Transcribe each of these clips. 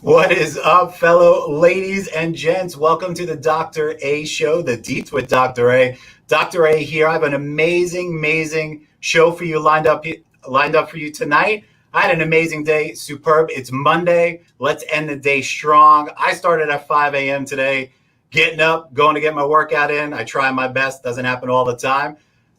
What is up, fellow ladies and gents? Welcome to the Dr. A show, the Deets with Dr. A. Dr. A here. I have an amazing show for you lined up for you tonight. I had an amazing day, superb. It's Monday. Let's end the day strong. I started at 5 a.m. today, getting up, going to get my workout in. I try my best. Doesn't happen all the time.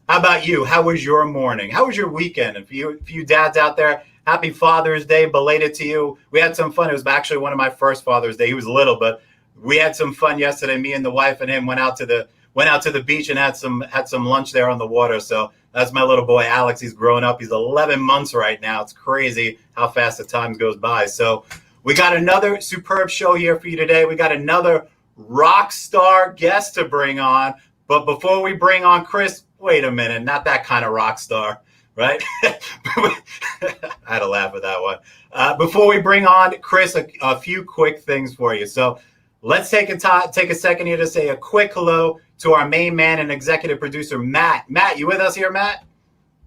How about you? How was your morning? How was your weekend? And for you dads out there, happy Father's Day, belated to you. We had some fun. It was actually one of my first Father's Day. He was little, but we had some fun yesterday. Me and the wife and him went out to the beach and had some lunch there on the water. So that's my little boy, Alex. He's growing up. He's 11 months right now. It's crazy how fast the time goes by. So we got another superb show here for you today. We got another rock star guest to bring on. But before we bring on Chris, wait a minute, not that kind of rock star, right? I had to laugh at that one. Before we bring on Chris, a few quick things for you. So let's take a second here to say a quick hello to our main man and executive producer, Matt. Matt, you with us here, Matt?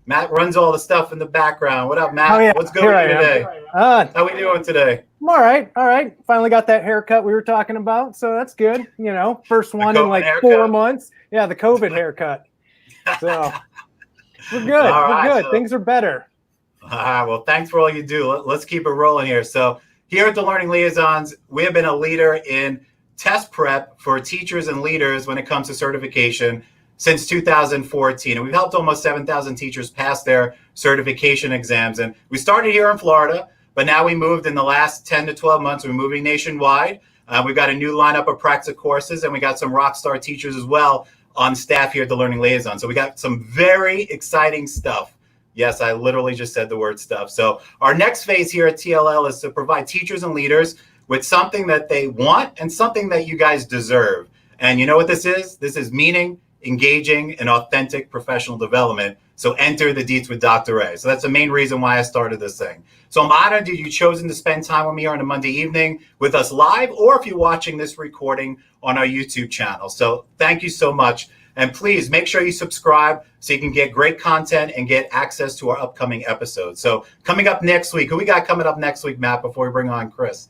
Matt runs all the stuff in the background. What up, Matt? Oh, yeah. What's going on today? How we doing today? I'm all right. Finally got that haircut we were talking about, so that's good. You know, first one in like haircut. 4 months. Yeah, the COVID haircut. So we're good. We're good. Things are better. Well, thanks for all you do. Let's keep it rolling here. So here at the Learning Liaisons, we have been a leader in test prep for teachers and leaders when it comes to certification since 2014. And we've helped almost 7,000 teachers pass their certification exams. And we started here in Florida, but now we moved in the last 10 to 12 months. We're moving nationwide. We've got a new lineup of practice courses, and we got some rock star teachers as well on staff here at the Learning Liaison. So we got some very exciting stuff. Yes, I literally just said the word stuff. So our next phase here at TLL is to provide teachers and leaders with something that they want and something that you guys deserve. And you know what this is? This is meaning, engaging, and authentic professional development. So enter the Deets with Dr. A. So that's the main reason why I started this thing. So I'm honored that you've chosen to spend time with me on a Monday evening with us live, or if you're watching this recording on our YouTube channel. So thank you so much. And please make sure you subscribe so you can get great content and get access to our upcoming episodes. So coming up next week, who we got coming up next week, Matt, before we bring on Chris?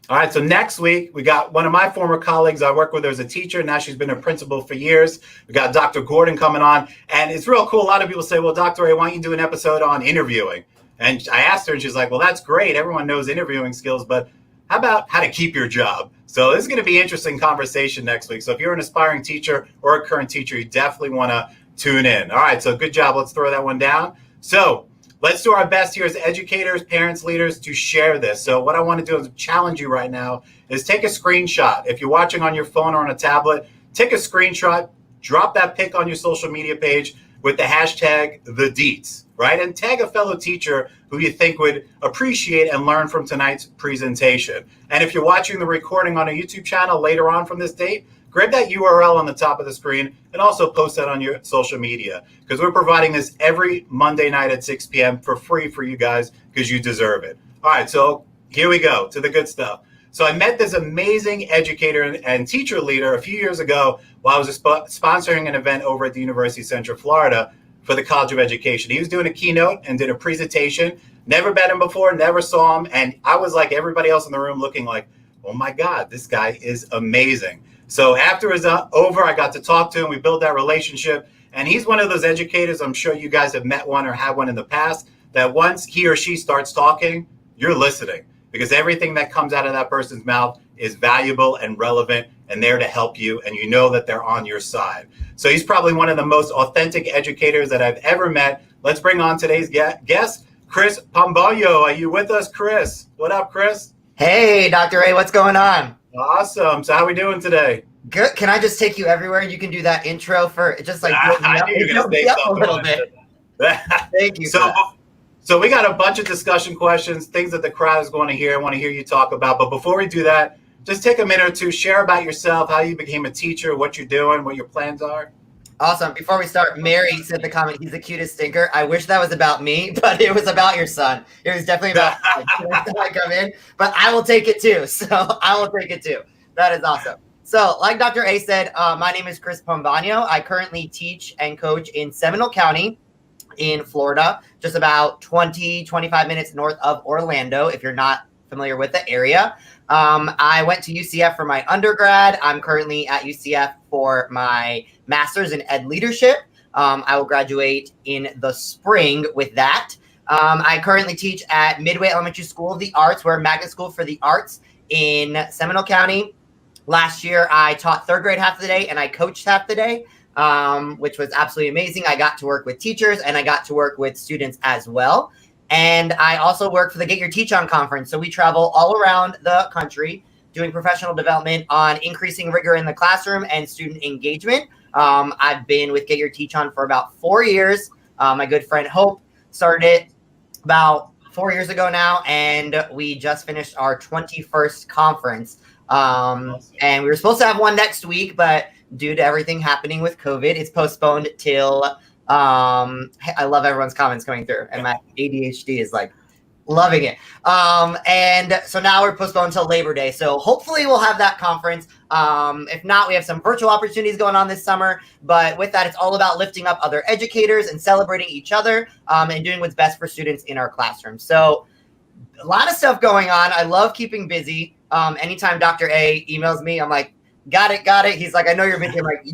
All right, so next week, we got one of my former colleagues. I worked with her as a teacher. Now she's been a principal for years. We got Dr. Gordon coming on. And it's real cool. A lot of people say, well, Dr. A, why don't you do an episode on interviewing? And I asked her, and she's like, well, that's great. Everyone knows interviewing skills, but how about how to keep your job? So this is going to be an interesting conversation next week. So if you're an aspiring teacher or a current teacher, you definitely want to tune in. All right, so good job. Let's throw that one down. So let's do our best here as educators, parents, leaders to share this. So what I want to do is challenge you right now is take a screenshot. If you're watching on your phone or on a tablet, take a screenshot, drop that pic on your social media page with the hashtag #TheDeets, right? And tag a fellow teacher who you think would appreciate and learn from tonight's presentation. And if you're watching the recording on a YouTube channel later on from this date, grab that URL on the top of the screen and also post that on your social media, because we're providing this every Monday night at 6 p.m. for free for you guys because you deserve it. All right, so here we go to the good stuff. So I met this amazing educator and teacher leader a few years ago while I was sponsoring an event over at the University of Central Florida for the College of Education. He was doing a keynote and did a presentation. Never met him before, never saw him. And I was like everybody else in the room looking like, oh my God, this guy is amazing. So after it was over, I got to talk to him. We built that relationship. And he's one of those educators, I'm sure you guys have met one or had one in the past, that once he or she starts talking, you're listening, because everything that comes out of that person's mouth is valuable and relevant and there to help you, and you know that they're on your side. So he's probably one of the most authentic educators that I've ever met. Let's bring on today's guest, Chris Pombonyo. Are you with us, Chris? What up, Chris? Hey, Dr. A, what's going on? Awesome. So how are we doing today? Good. Can I just take you everywhere? You can do that intro for just like I knew you were going to say something a little bit. Thank you. So we got a bunch of discussion questions, things that the crowd is going to hear. I want to hear you talk about. But before we do that, just take a minute or two, share about yourself, how you became a teacher, what you're doing, what your plans are. Awesome. Before we start, Mary said in the comment, he's the cutest stinker. I wish that was about me, but it was about your son. It was definitely about I come in, but I will take it too. So I will take it too. That is awesome. So like Dr. A said, my name is Chris Pombonyo. I currently teach and coach in Seminole County. in Florida, just about 25 minutes north of Orlando, if you're not familiar with the area. I went to UCF for my undergrad. I'm currently at UCF for my master's in ed leadership. I will graduate in the spring with that. I currently teach at Midway Elementary School of the Arts. We're a magnet school for the arts in Seminole County. Last year, I taught third grade half the day and I coached half the day, which was absolutely amazing. I got to work with teachers and I got to work with students as well. And I also work for the Get Your Teach On conference. So we travel all around the country doing professional development on increasing rigor in the classroom and student engagement. I've been with Get Your Teach On for about 4 years. My good friend Hope started it about 4 years ago now, and we just finished our 21st conference. And we were supposed to have one next week, but due to everything happening with COVID, it's postponed till I love everyone's comments coming through, and my ADHD is like loving it. And so now we're postponed until Labor Day. So hopefully we'll have that conference. If not, we have some virtual opportunities going on this summer. But with that, it's all about lifting up other educators and celebrating each other and doing what's best for students in our classroom. So a lot of stuff going on. I love keeping busy. Anytime Dr. A emails me, I'm like, got it. He's like, I know you're busy. I'm like,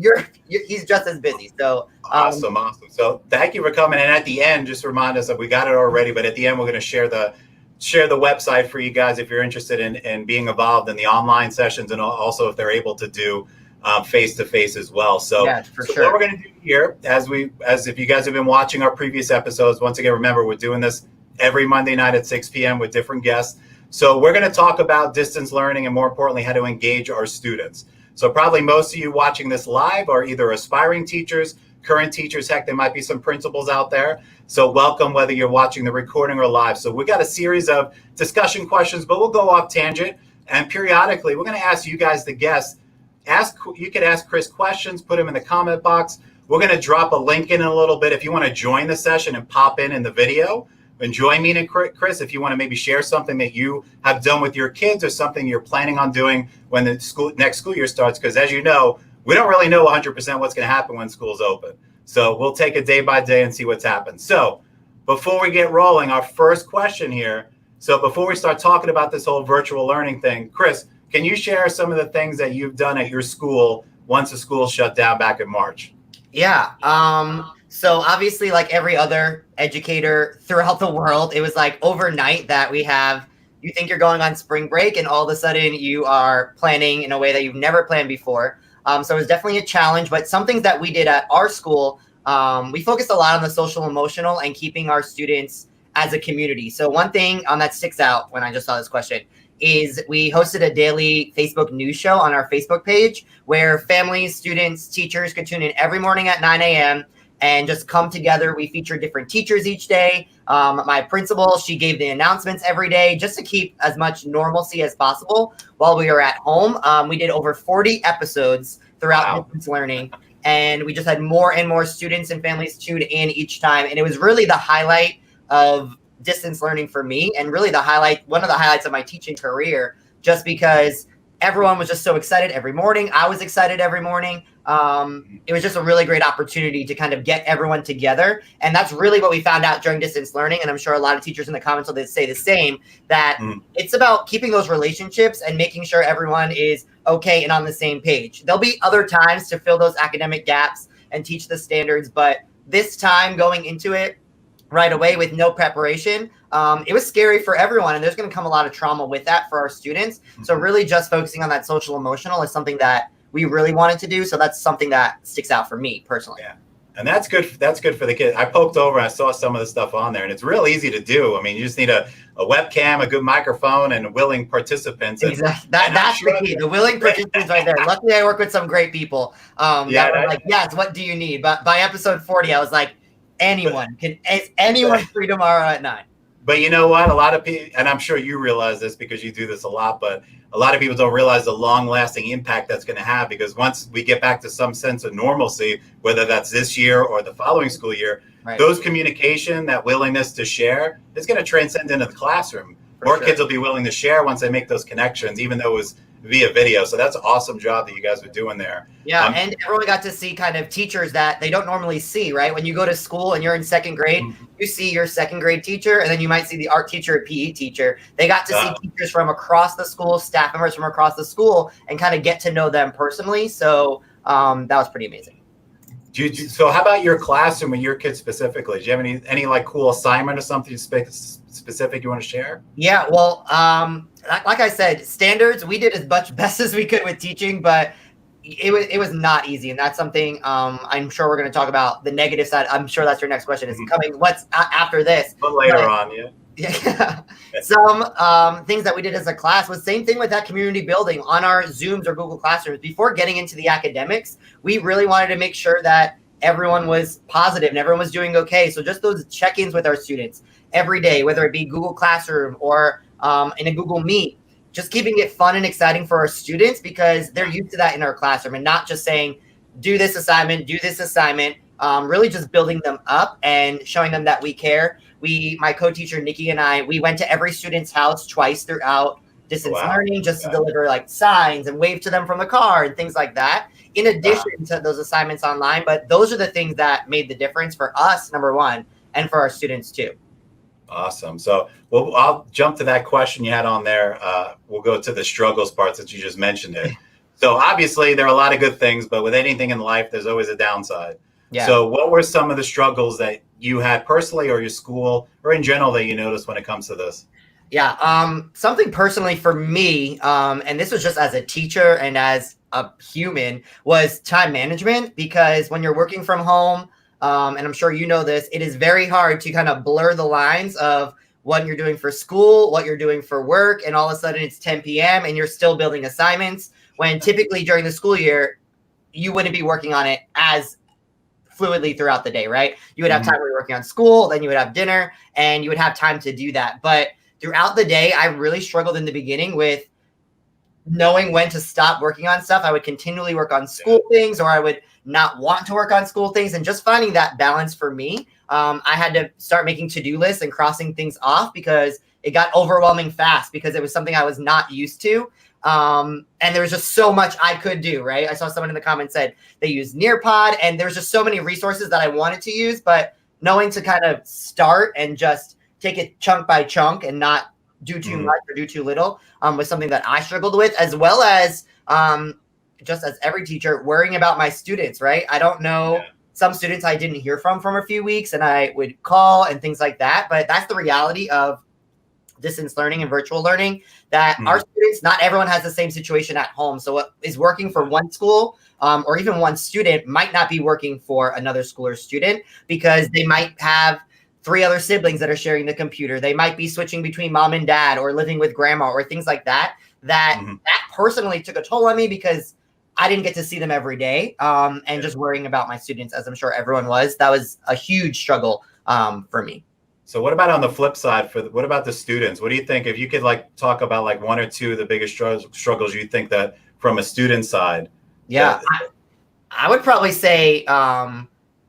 he's just as busy. So awesome. So thank you for coming. And at the end, just remind us that we got it already, but at the end, we're going to share the website for you guys if you're interested in being involved in the online sessions, and also if they're able to do face-to-face as well. So, yeah, for sure. What we're going to do here, as if you guys have been watching our previous episodes, once again, remember, we're doing this every Monday night at 6 p.m. with different guests. So we're going to talk about distance learning and, more importantly, how to engage our students. So probably most of you watching this live are either aspiring teachers, current teachers, heck, there might be some principals out there. So welcome, whether you're watching the recording or live. So we got a series of discussion questions, but we'll go off tangent. And periodically, we're going to ask you guys, the guests, you can ask Chris questions, put them in the comment box. We're going to drop a link in a little bit if you want to join the session and pop in the video. Enjoy meeting Chris. If you want to maybe share something that you have done with your kids or something you're planning on doing when the next school year starts, because as you know, we don't really know 100% what's going to happen when school's open. So we'll take it day by day and see what's happened. So before we get rolling, our first question here. So before we start talking about this whole virtual learning thing, Chris, can you share some of the things that you've done at your school once the school shut down back in March? Yeah. So obviously, like every other educator throughout the world, it was like overnight that you think you're going on spring break and all of a sudden you are planning in a way that you've never planned before. So it was definitely a challenge, but some things that we did at our school, we focused a lot on the social emotional and keeping our students as a community. So one thing that sticks out when I just saw this question is we hosted a daily Facebook news show on our Facebook page where families, students, teachers could tune in every morning at 9 a.m. and just come together. We featured different teachers each day. My principal, she gave the announcements every day just to keep as much normalcy as possible while we were at home. We did over 40 episodes throughout distance learning, and we just had more and more students and families tune in each time. And it was really the highlight of distance learning for me, and really one of the highlights of my teaching career, just because everyone was just so excited every morning. I was excited every morning. It was just a really great opportunity to kind of get everyone together. And that's really what we found out during distance learning. And I'm sure a lot of teachers in the comments will say the same, that it's about keeping those relationships and making sure everyone is okay and on the same page. There'll be other times to fill those academic gaps and teach the standards. But this time going into it right away with no preparation, it was scary for everyone. And there's going to come a lot of trauma with that for our students. So really just focusing on that social emotional is something that we really wanted to do. So that's something that sticks out for me personally. Yeah. And that's good. That's good for the kids. I poked over and I saw some of the stuff on there, and it's real easy to do. I mean, you just need a webcam, a good microphone, and willing participants. Exactly. That's the key. The willing participants right there. Luckily, I work with some great people. That were like, yes, what do you need? But by episode 40, I was like, is anyone free tomorrow at 9? But you know what? A lot of people, and I'm sure you realize this because you do this a lot, but a lot of people don't realize the long-lasting impact that's going to have, because once we get back to some sense of normalcy, whether that's this year or the following school year, those communication, that willingness to share is going to transcend into the classroom. More kids will be willing to share once they make those connections, even though it was via video. So that's an awesome job that you guys are doing there. Yeah, and everyone got to see kind of teachers that they don't normally see, right? When you go to school and you're in second grade, you see your second grade teacher, and then you might see the art teacher or PE teacher. They got to see teachers from across the school, staff members from across the school, and kind of get to know them personally. So that was pretty amazing. So how about your classroom with your kids specifically? Do you have any like cool assignment or something specific you want to share? Yeah, well, like I said, standards, we did as much best as we could with teaching, but it was not easy. And that's something I'm sure we're going to talk about the negative side. I'm sure that's your next question is coming. What's after this? But later on, yeah. Yeah. Some things that we did as a class was same thing with that community building on our Zooms or Google Classrooms. Before getting into the academics, we really wanted to make sure that everyone was positive and everyone was doing okay. So just those check-ins with our students every day, whether it be Google Classroom or in a Google Meet, just keeping it fun and exciting for our students because they're used to that in our classroom and not just saying, do this assignment, really just building them up and showing them that we care. My co-teacher, Nikki, and I, we went to every student's house twice throughout distance learning just to deliver like signs and wave to them from the car and things like that, in addition to those assignments online. But those are the things that made the difference for us, number one, and for our students too. Awesome. So I'll jump to that question you had on there. We'll go to the struggles part since you just mentioned it. So obviously there are a lot of good things, but with anything in life, there's always a downside. Yeah. So what were some of the struggles that you had personally or your school or in general that you noticed when it comes to this? Yeah. Something personally for me, and this was just as a teacher and as a human, was time management, because when you're working from home, and I'm sure you know this, it is very hard to kind of blur the lines of what you're doing for school, what you're doing for work, and all of a sudden it's 10 p.m. and you're still building assignments when typically during the school year, you wouldn't be working on it as fluidly throughout the day, right? You would have time where you're working on school, then you would have dinner, and you would have time to do that. But throughout the day, I really struggled in the beginning with knowing when to stop working on stuff. I would continually work on school things, or I would not want to work on school things, and just finding that balance for me. I had to start making to-do lists and crossing things off because it got overwhelming fast because it was something I was not used to. And there was just so much I could do, right? I saw someone in the comments said they use Nearpod, and there's just so many resources that I wanted to use, but knowing to kind of start and just take it chunk by chunk and not do too much or do too little was something that I struggled with, as well as just as every teacher, worrying about my students, right? I don't know. Some students I didn't hear from a few weeks, and I would call and things like that. But that's the reality of distance learning and virtual learning, that our students, not everyone has the same situation at home. So what is working for one school or even one student might not be working for another school or student, because they might have 3 other siblings that are sharing the computer. They might be switching between mom and dad or living with grandma or things like that. That personally took a toll on me because I didn't get to see them every day. And just worrying about my students, as I'm sure everyone was, that was a huge struggle for me. So what about on the flip side? What about the students? What do you think, if you could like talk about like 1 or 2 of the biggest struggles you think that from a student side? Yeah, I would probably say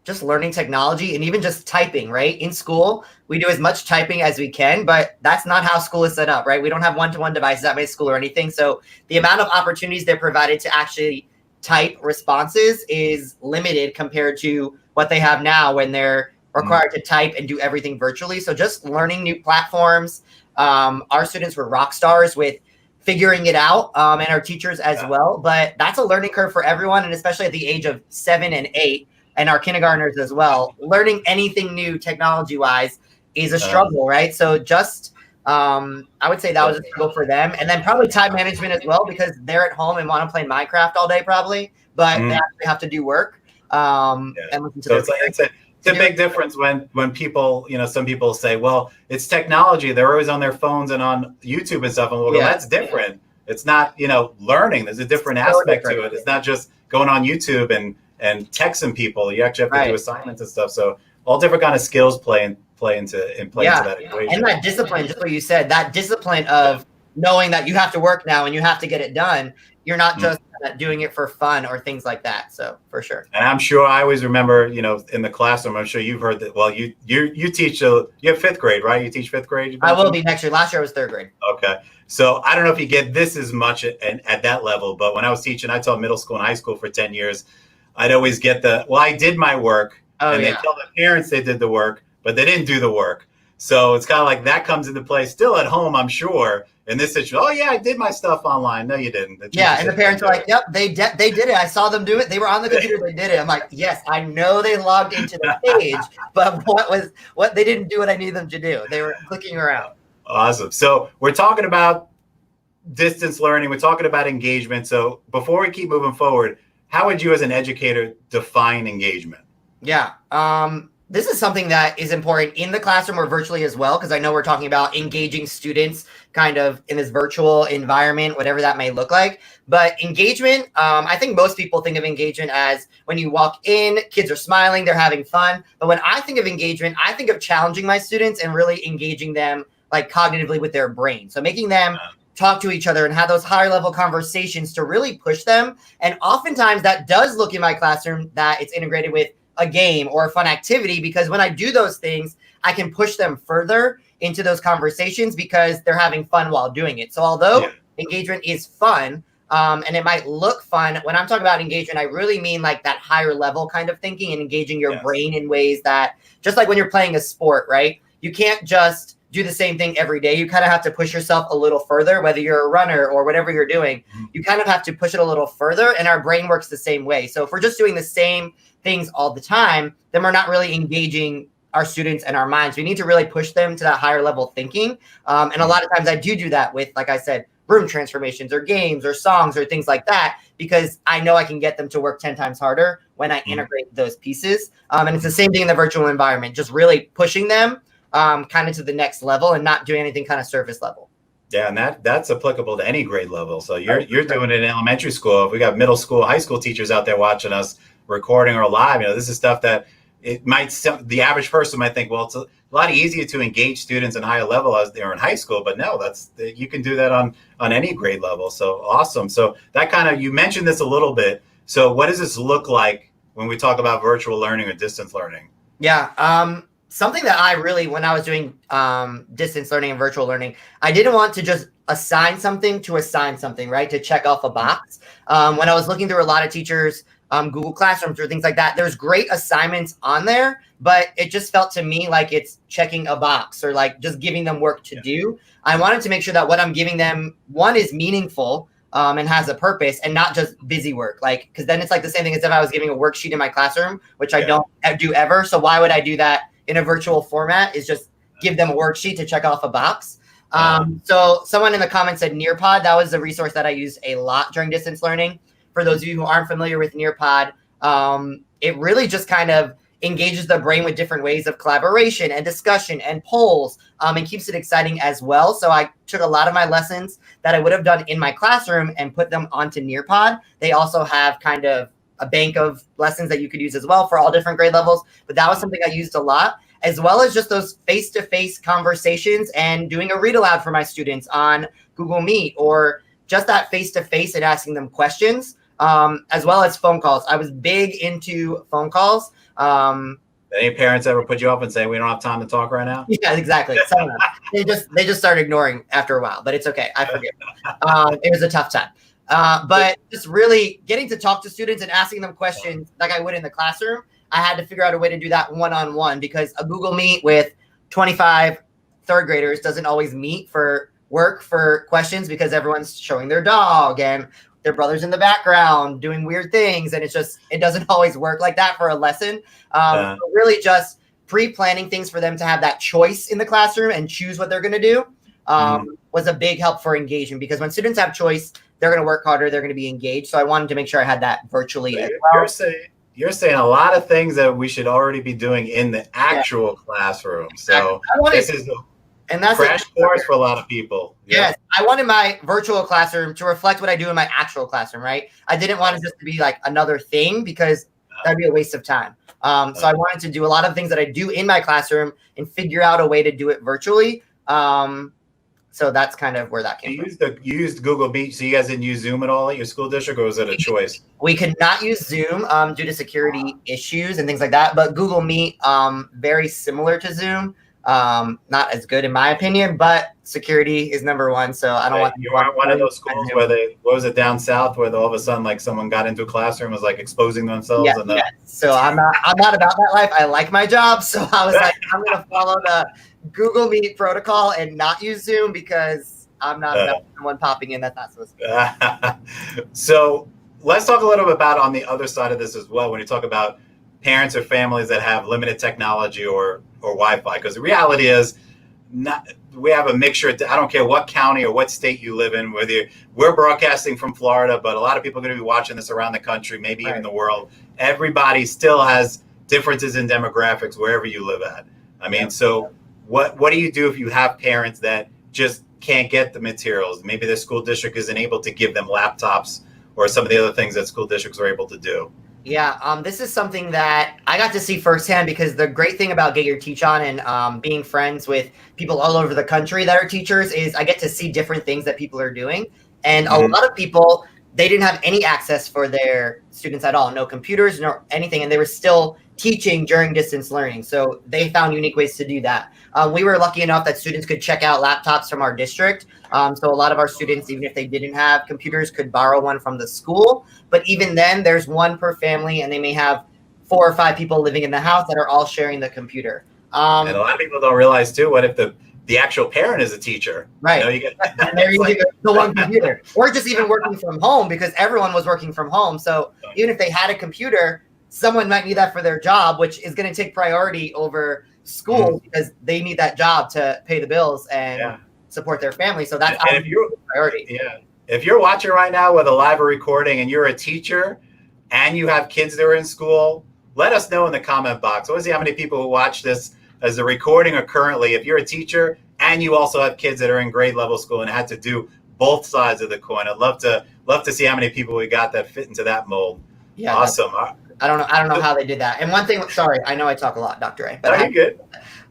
just learning technology and even just typing, right? In school, we do as much typing as we can, but that's not how school is set up, right? We don't have one-to-one devices at my school or anything. So the amount of opportunities they're provided to actually type responses is limited compared to what they have now when they're required to type and do everything virtually. So just learning new platforms. Our students were rock stars with figuring it out, and our teachers as well. But that's a learning curve for everyone, and especially at the age of 7 and 8, and our kindergartners as well. Learning anything new technology-wise is a struggle, right? So just I would say that was a struggle for them. And then probably time management as well, because they're at home and want to play Minecraft all day probably, but they actually have to do work and listen to It's a big difference when people, some people say, well, it's technology. They're always on their phones and on YouTube and stuff. And we'll go, that's different. It's not, learning. There's a different aspect to it. It's not just going on YouTube and texting people. You actually have to do assignments and stuff. So all different kind of skills play into that equation. And that discipline, just what you said, that discipline of knowing that you have to work now and you have to get it done. You're not just doing it for fun or things like that. So for sure. And I'm sure I always remember, in the classroom, I'm sure you've heard that. Well, you teach, you have fifth grade, right? You teach fifth grade? I will be next year. Last year I was third grade. Okay. So I don't know if you get this as much at that level, but when I was teaching, I taught middle school and high school for 10 years. I'd always get I did my work, and they tell the parents they did the work, but they didn't do the work. So it's kind of like that comes into play still at home, I'm sure. In this situation, oh yeah, I did my stuff online. No, you didn't. And the parents were like, "Yep, they did it. I saw them do it. They were on the computer. They did it." I'm like, "Yes, I know they logged into the page, but what they didn't do what I needed them to do. They were clicking around." Awesome. So we're talking about distance learning. We're talking about engagement. So before we keep moving forward, how would you, as an educator, define engagement? Yeah. This is something that is important in the classroom or virtually as well, because I know we're talking about engaging students kind of in this virtual environment, whatever that may look like. But engagement, I think most people think of engagement as when you walk in, kids are smiling, they're having fun. But when I think of engagement, I think of challenging my students and really engaging them like cognitively with their brain. So making them talk to each other and have those higher level conversations to really push them. And oftentimes that does look in my classroom that it's integrated with a game or a fun activity, because when I do those things, I can push them further into those conversations because they're having fun while doing it. So although engagement is fun, and it might look fun, when I'm talking about engagement, I really mean like that higher level kind of thinking and engaging your brain in ways that, just like when you're playing a sport, right? You can't just do the same thing every day. You kind of have to push yourself a little further, whether you're a runner or whatever you're doing. You kind of have to push it a little further, and our brain works the same way. So if we're just doing the same things all the time, then we're not really engaging our students and our minds. We need to really push them to that higher level thinking. And a lot of times I do that with, like I said, room transformations or games or songs or things like that, because I know I can get them to work 10 times harder when I integrate those pieces. And it's the same thing in the virtual environment, just really pushing them kind of to the next level and not doing anything kind of surface level. Yeah, and that's applicable to any grade level. So you're doing it in elementary school. If we got middle school, high school teachers out there watching us recording or live, this is stuff that the average person might think, well, it's a lot easier to engage students in higher level as they're in high school, but no, you can do that on any grade level. So awesome. So that kind of, you mentioned this a little bit. So what does this look like when we talk about virtual learning or distance learning? Yeah. Something that I really, when I was doing distance learning and virtual learning, I didn't want to just assign something, right? To check off a box. When I was looking through a lot of teachers' Google Classrooms or things like that, there's great assignments on there, but it just felt to me like it's checking a box or like just giving them work to do. I wanted to make sure that what I'm giving them, one, is meaningful and has a purpose, and not just busy work. Like, because then it's like the same thing as if I was giving a worksheet in my classroom, which I don't do ever. So why would I do that in a virtual format? Is just give them a worksheet to check off a box. So someone in the comments said Nearpod. That was a resource that I used a lot during distance learning. For those of you who aren't familiar with Nearpod, it really just kind of engages the brain with different ways of collaboration and discussion and polls, and keeps it exciting as well. So I took a lot of my lessons that I would have done in my classroom and put them onto Nearpod. They also have kind of a bank of lessons that you could use as well for all different grade levels. But that was something I used a lot, as well as just those face-to-face conversations and doing a read aloud for my students on Google Meet, or just that face-to-face and asking them questions. As well as phone calls. I was big into phone calls. Any parents ever put you up and say, we don't have time to talk right now? Yeah, exactly. Some of them. They just started ignoring after a while, but it's okay. I forgive. It was a tough time. But just really getting to talk to students and asking them questions like I would in the classroom, I had to figure out a way to do that one-on-one, because a Google Meet with 25 third graders doesn't always meet for work for questions, because everyone's showing their dog and their brother's in the background doing weird things. And it doesn't always work like that for a lesson. So really just pre-planning things for them to have that choice in the classroom and choose what they're going to do was a big help for engagement, because when students have choice, they're going to work harder, they're going to be engaged. So I wanted to make sure I had that virtually as well. You're saying a lot of things that we should already be doing in the actual classroom. So this is and that's crash course for a lot of people. Yes, I wanted my virtual classroom to reflect what I do in my actual classroom, right? I didn't want it just to be like another thing, because that'd be a waste of time. So I wanted to do a lot of things that I do in my classroom and figure out a way to do it virtually. So that's kind of where that came from. You used Google Meet, so you guys didn't use Zoom at all at your school district, or was it a choice? We could not use Zoom due to security issues and things like that. But Google Meet, very similar to Zoom. Not as good in my opinion, but security is number one. So I don't want you weren't one of those schools where what was it down south where all of a sudden like someone got into a classroom was like exposing themselves. Yeah. So I'm not about that life. I like my job. So I was like, I'm gonna follow the Google Meet protocol and not use Zoom because I'm not about someone popping in that's not supposed to be. So let's talk a little bit about on the other side of this as well. When you talk about parents or families that have limited technology or Wi-Fi, because the reality is we have a mixture. I don't care what county or what state you live in, whether we're broadcasting from Florida, but a lot of people are going to be watching this around the country, maybe even the world. Everybody still has differences in demographics wherever you live at. I mean, so what do you do if you have parents that just can't get the materials? Maybe the school district isn't able to give them laptops or some of the other things that school districts are able to do. Yeah, this is something that I got to see firsthand because the great thing about Get Your Teach On and being friends with people all over the country that are teachers is I get to see different things that people are doing. And a lot of people, they didn't have any access for their students at all, no computers, no anything, and they were still teaching during distance learning. So they found unique ways to do that. We were lucky enough that students could check out laptops from our district. So a lot of our students, even if they didn't have computers, could borrow one from the school. But even then, there's one per family, and they may have 4 or 5 people living in the house that are all sharing the computer. And a lot of people don't realize, too, what if the actual parent is a teacher? Right. You know, and they're using the one computer. Or just even working from home because everyone was working from home. So even if they had a computer, someone might need that for their job, which is going to take priority over school because they need that job to pay the bills and support their family. So that's priority. Yeah. If you're watching right now with a live recording and you're a teacher and you have kids that are in school, let us know in the comment box. I want to see how many people who watch this as a recording or currently. If you're a teacher and you also have kids that are in grade level school and had to do both sides of the coin, I'd love to see how many people we got that fit into that mold. Yeah, awesome. I don't know how they did that. And one thing, sorry, I know I talk a lot, Dr. A, but you're good.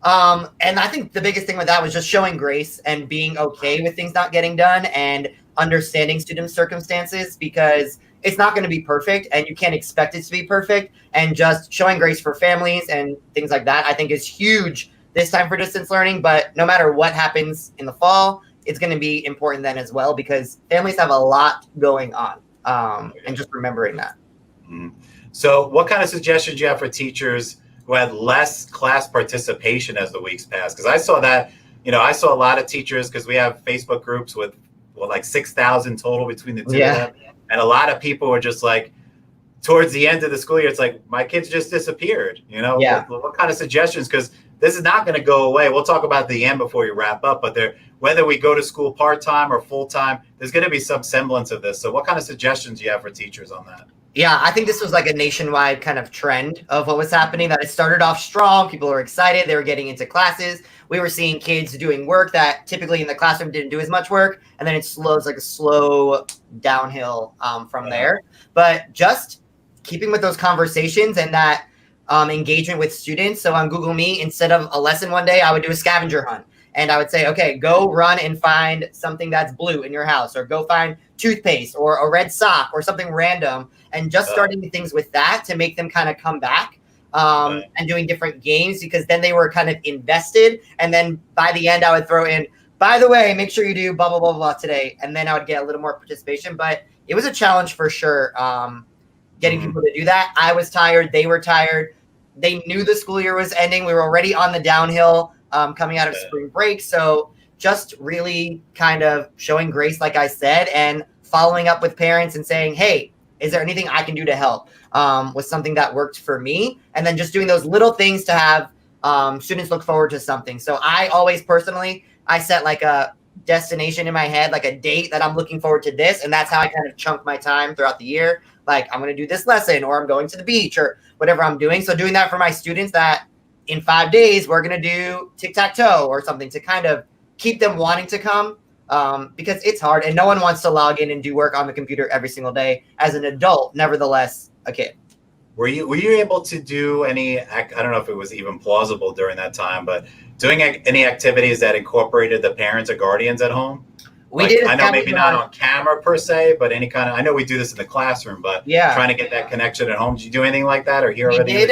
And I think the biggest thing with that was just showing grace and being okay with things not getting done and understanding students' circumstances, because it's not going to be perfect and you can't expect it to be perfect. And just showing grace for families and things like that, I think is huge this time for distance learning. But no matter what happens in the fall, it's going to be important then as well, because families have a lot going on, and just remembering that. So what kind of suggestions do you have for teachers who had less class participation as the weeks passed? Because I saw that, I saw a lot of teachers, because we have Facebook groups with like 6,000 total between the two of them. And a lot of people were just like, towards the end of the school year, it's like, my kids just disappeared. What kind of suggestions? Because this is not going to go away. We'll talk about the end before we wrap up, but whether we go to school part-time or full-time, there's going to be some semblance of this. So what kind of suggestions do you have for teachers on that? Yeah, I think this was like a nationwide kind of trend of what was happening, that it started off strong. People were excited. They were getting into classes. We were seeing kids doing work that typically in the classroom didn't do as much work. And then it slows like a slow downhill from there. But just keeping with those conversations and that engagement with students. So on Google Meet, instead of a lesson one day, I would do a scavenger hunt. And I would say, okay, go run and find something that's blue in your house, or go find toothpaste or a red sock or something random, and just starting things with that to make them kind of come back and doing different games, because then they were kind of invested. And then by the end, I would throw in, by the way, make sure you do blah, blah, blah, blah today. And then I would get a little more participation. But it was a challenge for sure, getting people to do that. I was tired. They were tired. They knew the school year was ending. We were already on the downhill coming out of spring break. So just really kind of showing grace, like I said, and following up with parents and saying, hey, is there anything I can do to help? Was something that worked for me. And then just doing those little things to have students look forward to something. So I always personally, I set like a destination in my head, like a date that I'm looking forward to this. And that's how I kind of chunk my time throughout the year. Like, I'm going to do this lesson, or I'm going to the beach, or whatever I'm doing. So doing that for my students, that in 5 days, we're going to do tic-tac-toe or something to kind of keep them wanting to come, because it's hard and no one wants to log in and do work on the computer every single day as an adult, nevertheless, a kid. were you able to do any, I don't know if it was even plausible during that time, but doing any activities that incorporated the parents or guardians at home? We did. I know maybe not on camera per se, but any kind of, I know we do this in the classroom, but trying to get that connection at home. Did you do anything like that or hear of any?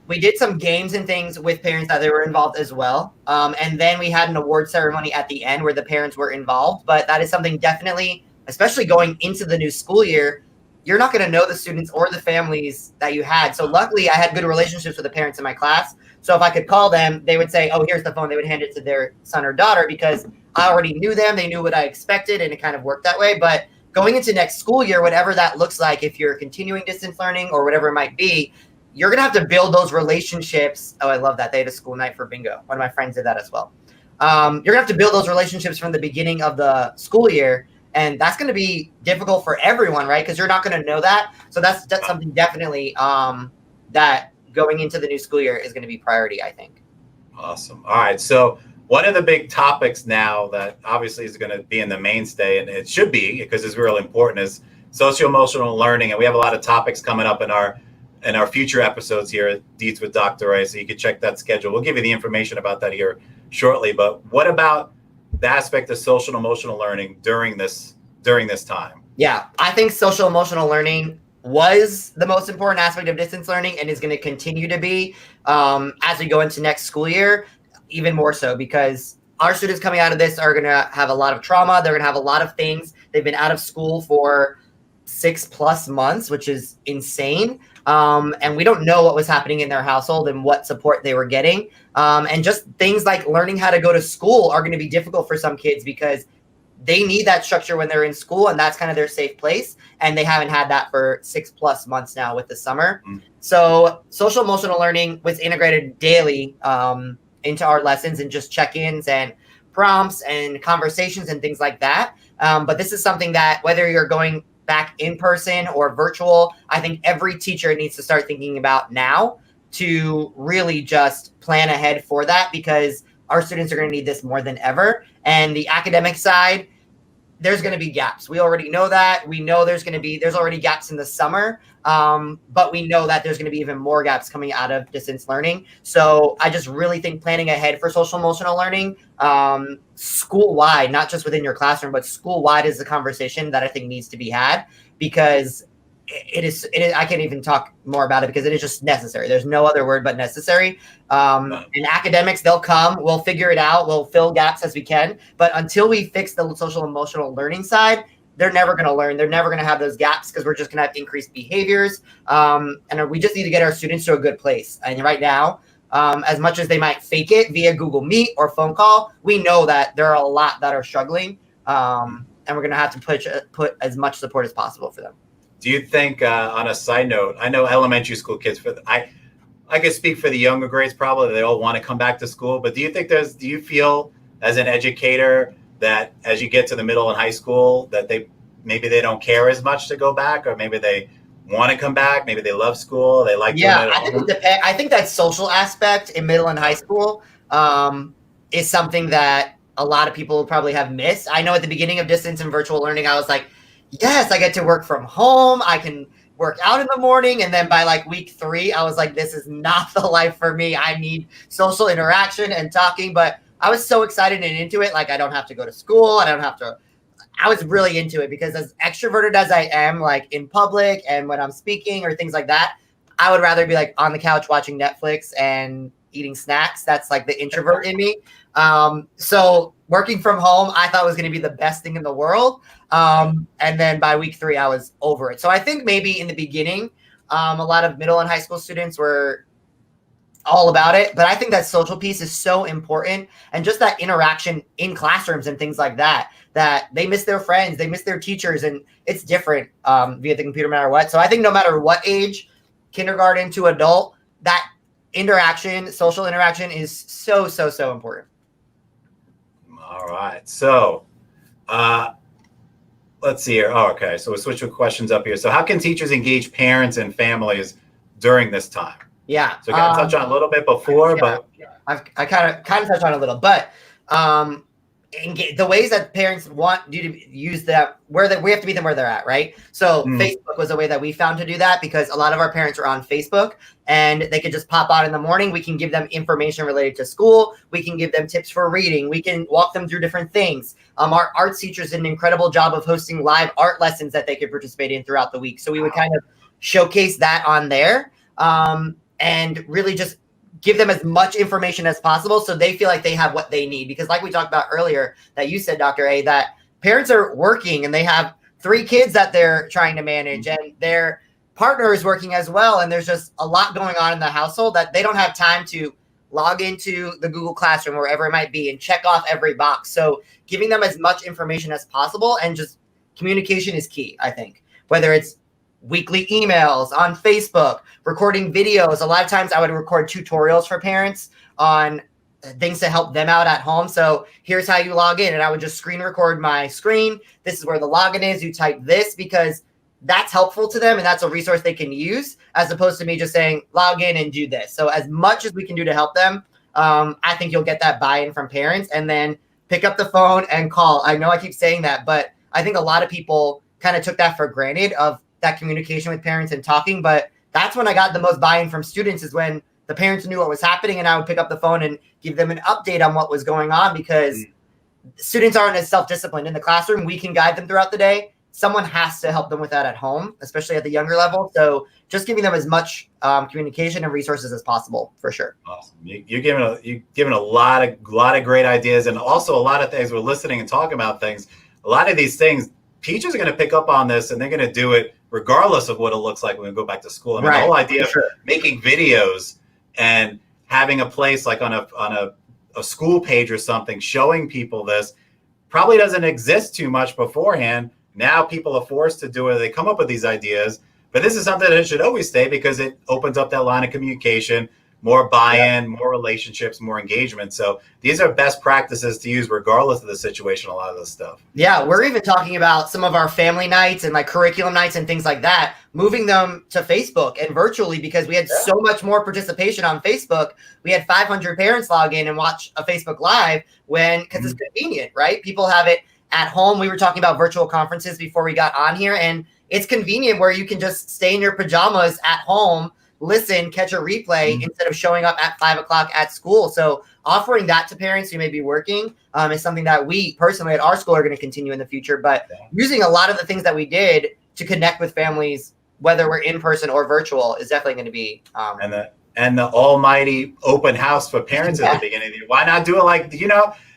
We did some games and things with parents that they were involved as well. And then we had an award ceremony at the end where the parents were involved. But that is something definitely, especially going into the new school year, you're not going to know the students or the families that you had. So luckily I had good relationships with the parents in my class. So if I could call them, they would say, oh, here's the phone. They would hand it to their son or daughter because I already knew them. They knew what I expected, and it kind of worked that way. But going into next school year, whatever that looks like, if you're continuing distance learning or whatever it might be, you're going to have to build those relationships. Oh, I love that. They had a school night for bingo. One of my friends did that as well. You're going to have to build those relationships from the beginning of the school year. And that's going to be difficult for everyone, right? Because you're not going to know that. So that's something definitely that going into the new school year is going to be priority, I think. Awesome. All right. So one of the big topics now that obviously is going to be in the mainstay, and it should be because it's really important, is socio-emotional learning. And we have a lot of topics coming up in our future episodes here at Deets with Dr. Ray. So you can check that schedule. We'll give you the information about that here shortly. But what about the aspect of social and emotional learning during this time? Yeah, I think social emotional learning was the most important aspect of distance learning and is going to continue to be as we go into next school year, even more so because our students coming out of this are going to have a lot of trauma. They're going to have a lot of things. They've been out of school for 6+ months, which is insane. And we don't know what was happening in their household and what support they were getting. And just things like learning how to go to school are going to be difficult for some kids because they need that structure when they're in school, and that's kind of their safe place. And they haven't had that for 6+ months now with the summer. So social emotional learning was integrated daily into our lessons and just check-ins and prompts and conversations and things like that. But this is something that whether you're going back in person or virtual, I think every teacher needs to start thinking about now to really just plan ahead for that because our students are going to need this more than ever. And the academic side, there's going to be gaps. We already know that. We know there's already gaps in the summer, but we know that there's going to be even more gaps coming out of distance learning. So I just really think planning ahead for social emotional learning, school-wide, not just within your classroom, but school-wide is the conversation that I think needs to be had because it is, I can't even talk more about it because it is just necessary. There's no other word but necessary. And academics, they'll come, we'll figure it out. We'll fill gaps as we can. But until we fix the social emotional learning side, they're never going to learn. They're never going to have those gaps because we're just going to have increased behaviors. And we just need to get our students to a good place. And right now, as much as they might fake it via Google Meet or phone call, we know that there are a lot that are struggling. And we're going to have to put as much support as possible for them. Do you think, on a side note, I know elementary school kids, I could speak for the younger grades probably, they all want to come back to school, but do you feel as an educator that as you get to the middle and high school that maybe they don't care as much to go back, or maybe they want to come back, maybe they love school, they like doing it at home? I think that social aspect in middle and high school is something that a lot of people probably have missed. I know at the beginning of distance and virtual learning, I was like, yes, I get to work from home. I can work out in the morning. And then by like week 3, I was like, this is not the life for me. I need social interaction and talking. But I was so excited and into it. Like I don't have to go to school. I was really into it because as extroverted as I am, like in public and when I'm speaking or things like that, I would rather be like on the couch watching Netflix and eating snacks. That's like the introvert in me. So working from home, I thought was going to be the best thing in the world. And then by week 3, I was over it. So I think maybe in the beginning, a lot of middle and high school students were all about it. But I think that social piece is so important. And just that interaction in classrooms and things like that they miss their friends, they miss their teachers. And it's different via the computer no matter what. So I think no matter what age, kindergarten to adult, that social interaction is so important. All right. So let's see here. Oh, okay. So we'll switch with questions up here. So how can teachers engage parents and families during this time? Yeah. So I touched on a little bit before, but I kind of touched on a little, but the ways that parents want you to use that, we have to meet them where they're at, right? So Facebook was a way that we found to do that, because a lot of our parents are on Facebook and they could just pop on in the morning. We can give them information related to school. We can give them tips for reading. We can walk them through different things. Our arts teachers did an incredible job of hosting live art lessons that they could participate in throughout the week. So we would kind of showcase that on there, and really just give them as much information as possible so they feel like they have what they need. Because like we talked about earlier, that you said, Dr. A, that parents are working and they have 3 kids that they're trying to manage, and their partner is working as well. And there's just a lot going on in the household that they don't have time to log into the Google Classroom, wherever it might be, and check off every box. So giving them as much information as possible, and just communication is key, I think. Whether it's weekly emails on Facebook, recording videos. A lot of times I would record tutorials for parents on things to help them out at home. So here's how you log in. And I would just screen record my screen. This is where the login is. You type this, because that's helpful to them and that's a resource they can use, as opposed to me just saying log in and do this. So as much as we can do to help them, I think you'll get that buy-in from parents. And then pick up the phone and call. I know I keep saying that, but I think a lot of people kind of took that for granted, of that communication with parents and talking. But that's when I got the most buy-in from students, is when the parents knew what was happening and I would pick up the phone and give them an update on what was going on, because students aren't as self-disciplined in the classroom. We can guide them throughout the day. Someone has to help them with that at home, especially at the younger level. So just giving them as much communication and resources as possible, for sure. Awesome. You're giving a lot of great ideas, and also a lot of things. We're listening and talking about things. A lot of these things, teachers are going to pick up on this, and they're going to do it regardless of what it looks like when we go back to school. I mean, the whole idea of making videos and having a place like on a school page or something, showing people this, probably doesn't exist too much beforehand. Now people are forced to do it. They come up with these ideas, but this is something that should always stay, because it opens up that line of communication, more buy-in, more relationships, more engagement. So these are best practices to use regardless of the situation, a lot of this stuff. Yeah, we're even talking about some of our family nights and like curriculum nights and things like that, moving them to Facebook and virtually, because we had so much more participation on Facebook. We had 500 parents log in and watch a Facebook Live because it's convenient, right? People have it at home. We were talking about virtual conferences before we got on here, and it's convenient where you can just stay in your pajamas at home, listen, catch a replay instead of showing up at 5 o'clock at school. So offering that to parents who may be working is something that we personally at our school are going to continue in the future. But using a lot of the things that we did to connect with families, whether we're in person or virtual, is definitely going to be. And the almighty open house for parents at the beginning of the year. Why not do it like,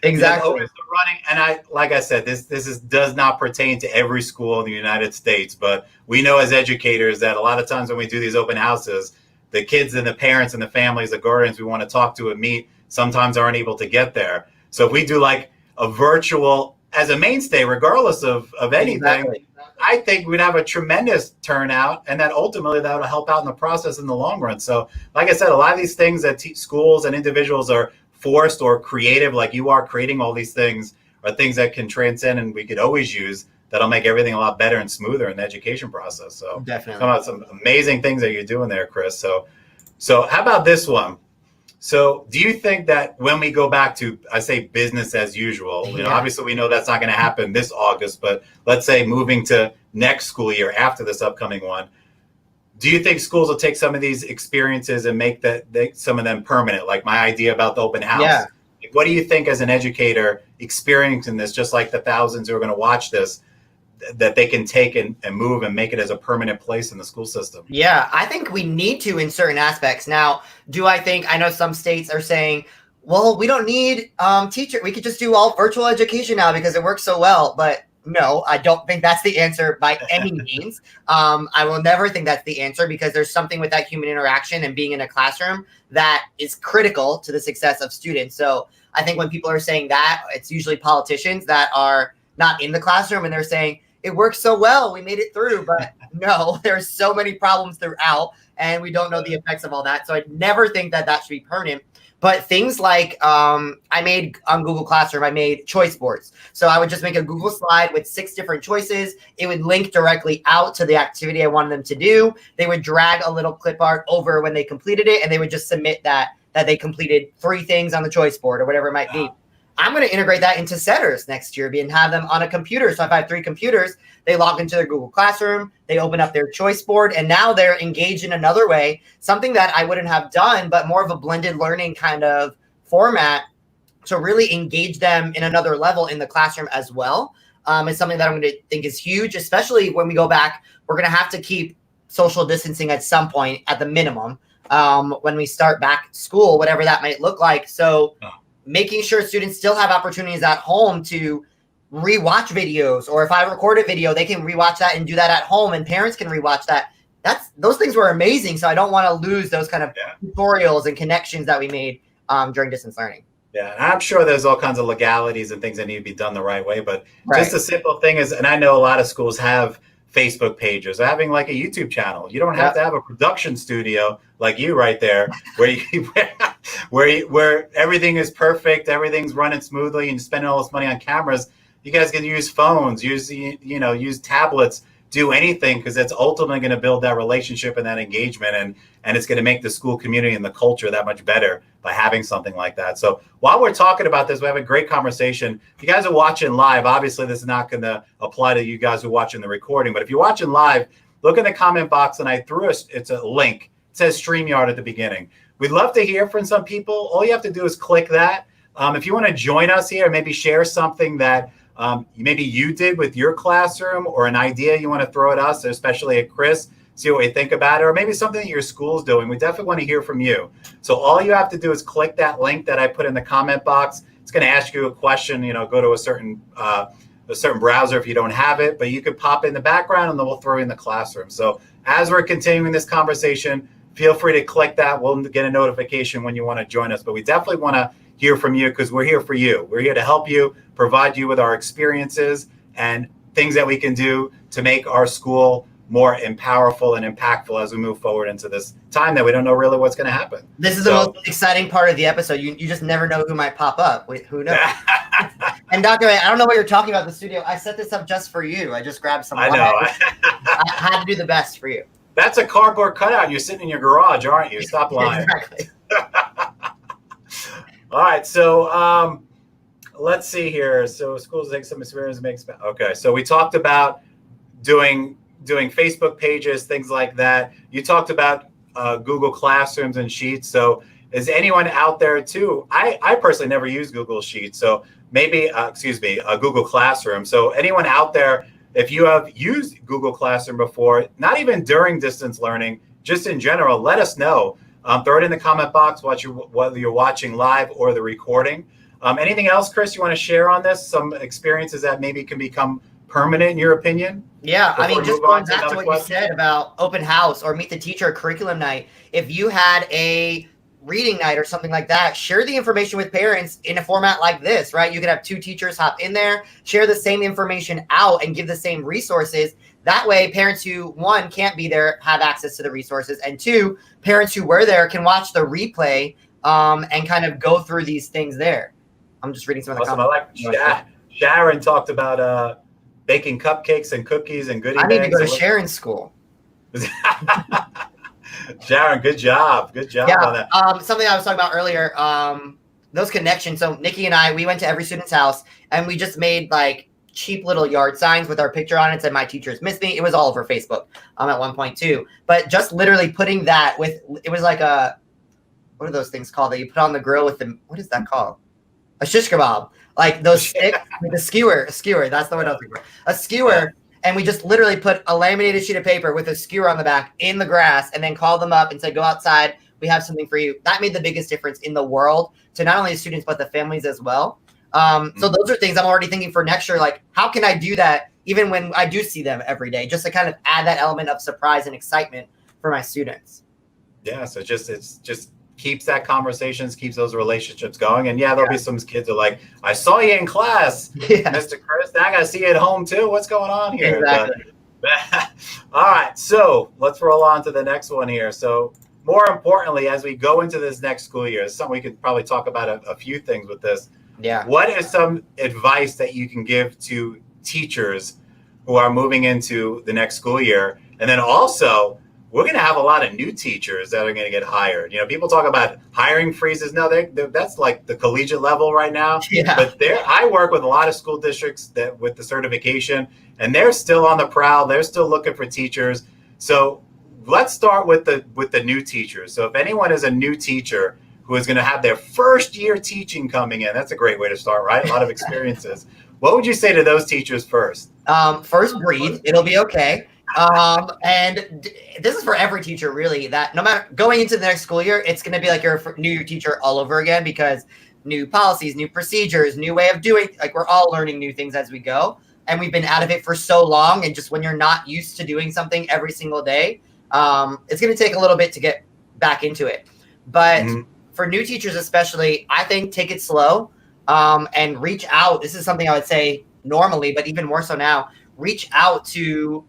exactly always running? And like I said, this does not pertain to every school in the United States, but we know as educators that a lot of times when we do these open houses, the kids and the parents and the families, the guardians we want to talk to and meet sometimes aren't able to get there. So if we do like a virtual as a mainstay, regardless of anything, I think we'd have a tremendous turnout, and that ultimately that would help out in the process in the long run. So like I said, a lot of these things that schools and individuals are forced or creative, like you are creating all these things, are things that can transcend and we could always use, that'll make everything a lot better and smoother in the education process. So definitely some amazing things that you're doing there, Chris. So how about this one? So do you think that when we go back to, I say business as usual, obviously we know that's not going to happen this August, but let's say moving to next school year after this upcoming one, do you think schools will take some of these experiences and make some of them permanent? Like my idea about the open house. Yeah. What do you think as an educator experiencing this, just like the thousands who are going to watch this, that they can take and move and make it as a permanent place in the school system? Yeah, I think we need to in certain aspects. Now, I know some states are saying, well, we don't need teacher. We could just do all virtual education now because it works so well. But no, I don't think that's the answer by any means. I will never think that's the answer, because there's something with that human interaction and being in a classroom that is critical to the success of students. So I think when people are saying that, it's usually politicians that are not in the classroom and they're saying, it works so well, we made it through. But no, there's so many problems throughout, and we don't know the effects of all that. So I never think that should be permanent. But things like I made on Google Classroom, I made choice boards. So I would just make a Google slide with 6 different choices. It would link directly out to the activity I wanted them to do. They would drag a little clip art over when they completed it, and they would just submit that they completed 3 things on the choice board or whatever it might be. I'm going to integrate that into setters next year and have them on a computer. So if I have 3 computers, they log into their Google Classroom, they open up their choice board, and now they're engaged in another way, something that I wouldn't have done, but more of a blended learning kind of format to really engage them in another level in the classroom as well. It's something that I'm going to think is huge, especially when we go back. We're going to have to keep social distancing at some point at the minimum when we start back school, whatever that might look like. So making sure students still have opportunities at home to rewatch videos, or if I record a video, they can rewatch that and do that at home, and parents can rewatch that. Those things were amazing. So I don't want to lose those kind of tutorials and connections that we made during distance learning. Yeah, and I'm sure there's all kinds of legalities and things that need to be done the right way, but just a simple thing is, and I know a lot of schools have Facebook pages, having like a YouTube channel. You don't have to have a production studio like you right there, where everything is perfect, everything's running smoothly, and you're spending all this money on cameras. You guys can use phones, use tablets, do anything, because it's ultimately going to build that relationship and that engagement, and it's going to make the school community and the culture that much better by having something like that. So while we're talking about this, we have a great conversation. If you guys are watching live, obviously this is not going to apply to you guys who are watching the recording, but if you're watching live, look in the comment box, and I threw it's a link. It says StreamYard at the beginning. We'd love to hear from some people. All you have to do is click that. If you want to join us here, maybe share something that maybe you did with your classroom, or an idea you want to throw at us, especially at Chris, see what we think about it, or maybe something that your school's doing. We definitely want to hear from you. So all you have to do is click that link that I put in the comment box. It's going to ask you a question, go to a certain browser if you don't have it, but you could pop in the background and then we'll throw you in the classroom. So as we're continuing this conversation, feel free to click that. We'll get a notification when you want to join us, but we definitely want to hear from you, because we're here for you. We're here to help you, provide you with our experiences and things that we can do to make our school more powerful and impactful as we move forward into this time that we don't know really what's going to happen. This is the most exciting part of the episode. You just never know who might pop up. Who knows? And Dr. A, I don't know what you're talking about in the studio. I set this up just for you. I just grabbed some. I know. I had to do the best for you. That's a cardboard cutout. You're sitting in your garage, aren't you? Stop lying. Exactly. All right, so let's see here. So schools take some experience makes. Okay, so we talked about doing Facebook pages, things like that. You talked about Google Classrooms and Sheets. So is anyone out there too? I personally never use Google Sheets, so maybe Google Classroom. So anyone out there, if you have used Google Classroom before, not even during distance learning, just in general, let us know. Throw it in the comment box, whether you're watching live or the recording. Anything else, Chris, you want to share on this? Some experiences that maybe can become permanent in your opinion? Yeah, I mean, just going back to what you said about open house or meet the teacher curriculum night. If you had a reading night or something like that, share the information with parents in a format like this, right? You could have 2 teachers hop in there, share the same information out, and give the same resources. That way, parents who, 1, can't be there have access to the resources, and 2, parents who were there can watch the replay and kind of go through these things there. I'm just reading some of the comments. I like Sharon talked about baking cupcakes and cookies and goodie bags. I need to go to Sharon's school. Sharon, good job. Good job on that. Something I was talking about earlier, those connections. So Nikki and I, we went to every student's house and we just made like cheap little yard signs with our picture on it, said my teachers miss me. It was all over Facebook at one point too. But just literally putting that it was like what are those things called that you put on the grill with what is that called? A shish kebab. Like those sticks with a skewer. That's the word I was looking for. A skewer. And we just literally put a laminated sheet of paper with a skewer on the back in the grass and then called them up and said, go outside. We have something for you. That made the biggest difference in the world to not only the students, but the families as well. So those are things I'm already thinking for next year. Like, how can I do that even when I do see them every day, just to kind of add that element of surprise and excitement for my students? Yeah. So it's just keeps that conversations, keeps those relationships going. And there'll be some kids who are like, I saw you in class, Mr. Chris. Now I got to see you at home too. What's going on here? Exactly. All right. So let's roll on to the next one here. So more importantly, as we go into this next school year, it's something we could probably talk about a few things with this. Yeah. What is some advice that you can give to teachers who are moving into the next school year? And then also, we're going to have a lot of new teachers that are going to get hired. People talk about hiring freezes. No, that's like the collegiate level right now. Yeah. But I work with a lot of school districts that with the certification, and they're still on the prowl. They're still looking for teachers. So let's start with the new teachers. So if anyone is a new teacher who is going to have their first year teaching coming in, that's a great way to start, right? A lot of experiences. What would you say to those teachers first? First, breathe. It'll be okay. And this is for every teacher, really, that no matter going into the next school year, it's going to be like your new teacher all over again, because new policies, new procedures, new way of doing, like we're all learning new things as we go. And we've been out of it for so long. And just when you're not used to doing something every single day, it's going to take a little bit to get back into it. But for new teachers, especially, I think take it slow, and reach out. This is something I would say normally, but even more so now, reach out to